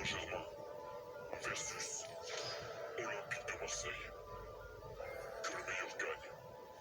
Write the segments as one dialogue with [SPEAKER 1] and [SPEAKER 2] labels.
[SPEAKER 1] Saint-Germain versus Olympique de Marseille. Que le meilleur gagne.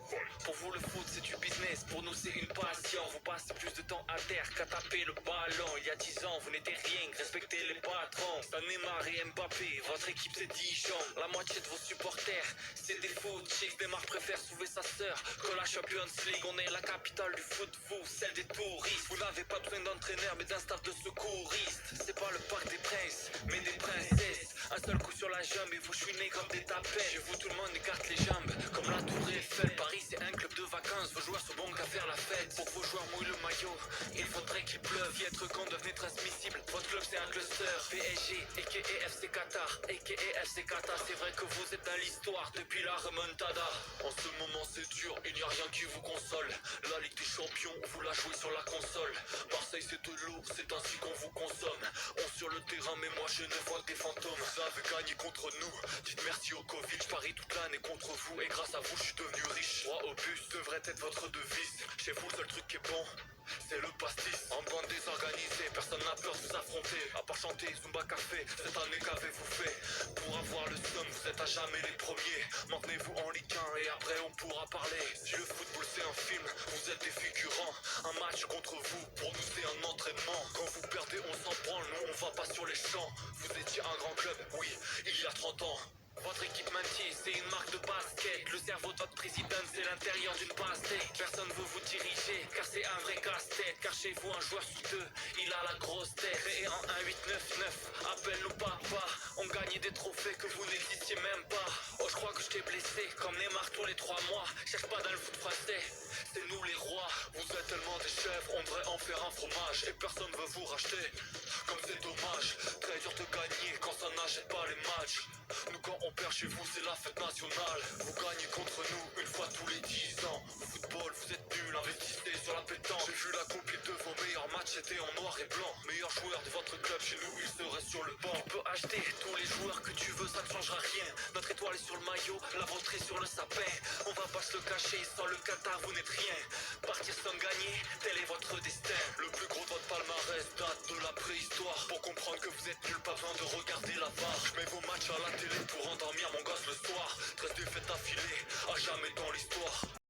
[SPEAKER 1] Fight.
[SPEAKER 2] Pour vous le foot c'est du business, pour nous c'est une passion. Vous passez plus de temps à terre qu'à taper le ballon. Il y a 10 ans vous n'étiez rien, respectez les patrons. C'est Neymar et Mbappé, votre équipe c'est Dijon. La moitié de vos supporters c'est des foot chicks. Neymar préfère sauver sa sœur que la Champions League. On est la capitale du foot, vous, celle des touristes. Vous n'avez pas besoin d'entraîneur mais d'un staff de secouristes. C'est pas le parc des princes mais des princesses. Un seul coup sur la jambe et vous chouinez comme des tapettes. Chez vous tout le monde écarte les jambes comme la tour Eiffel. Paris c'est un club de vacances, vos joueurs sont bons qu'à faire la fête. Pour que vos joueurs mouillent le maillot, il faudrait qu'il pleuve. Y être con devenait transmissible, votre club c'est un cluster. PSG, a.k.a. FC Qatar, a.k.a. FC Qatar. C'est vrai que vous êtes dans l'histoire depuis la remontada. En ce moment c'est dur, il n'y a rien qui vous console. La Ligue des Champions, vous la jouez sur la console. Marseille c'est de l'eau, c'est ainsi qu'on vous consomme. On sur le terrain mais moi je ne vois que des fantômes. Vous avez gagné contre nous, dites merci au Covid. Je parie toute l'année contre vous et grâce à vous je suis devenu riche. Droit au bus devrait être votre devise. Chez vous le seul truc qui est bon c'est le pastis. En bande désorganisée, personne n'a peur de vous affronter. À part chanter Zumba Café, cette année qu'avez-vous fait? Pour avoir le somme, vous êtes à jamais les premiers. Maintenez-vous en Ligue 1 et après on pourra parler. Si le football c'est un film, vous êtes des figurants. Un match contre vous, pour nous c'est un entraînement. Quand vous perdez on s'en branle, nous on va pas sur les champs. Vous étiez un grand club, oui, il y a 30 ans. Votre équipementier, c'est une marque de basket. Le cerveau de votre président, c'est l'intérieur d'une pastèque. Personne veut vous diriger, car c'est un vrai casse-tête. Car chez vous, un joueur sur deux, il a la grosse tête. Et en 1-8-9-9, appelle-nous papa. On gagnait des trophées que vous n'existiez même pas. Oh, je crois que je t'ai blessé, comme Neymar tous les 3 mois. Cherche pas dans le foot français, c'est nous les rois. Vous êtes tellement des chèvres, on devrait en faire un fromage. Et personne veut vous racheter, comme c'est dommage. Très dur de gagner quand ça n'achète pas les matchs. Nous quand on perd chez vous c'est la fête nationale. Vous gagnez contre nous une fois tous les 10 ans. Au football vous êtes nuls, investissez sur la pétanque. J'ai vu la compil de vos meilleurs matchs, c'était en noir et blanc. Meilleur joueur de votre club chez nous, il serait sur le banc. Tu peux acheter tous les joueurs que tu veux, ça ne changera rien. Notre étoile est sur le maillot, la vôtre est sur le sapin. On va pas se le cacher, sans le Qatar vous n'êtes rien. Partir sans gagner, tel est votre destin. Le plus gros de votre palmarès date de la préhistoire. Pour comprendre que vous êtes nuls, pas besoin de regarder la VAR. Je mets vos matchs à la télé pour endormir mon gosse le soir. 13 défaites d'affilée, à jamais dans l'histoire.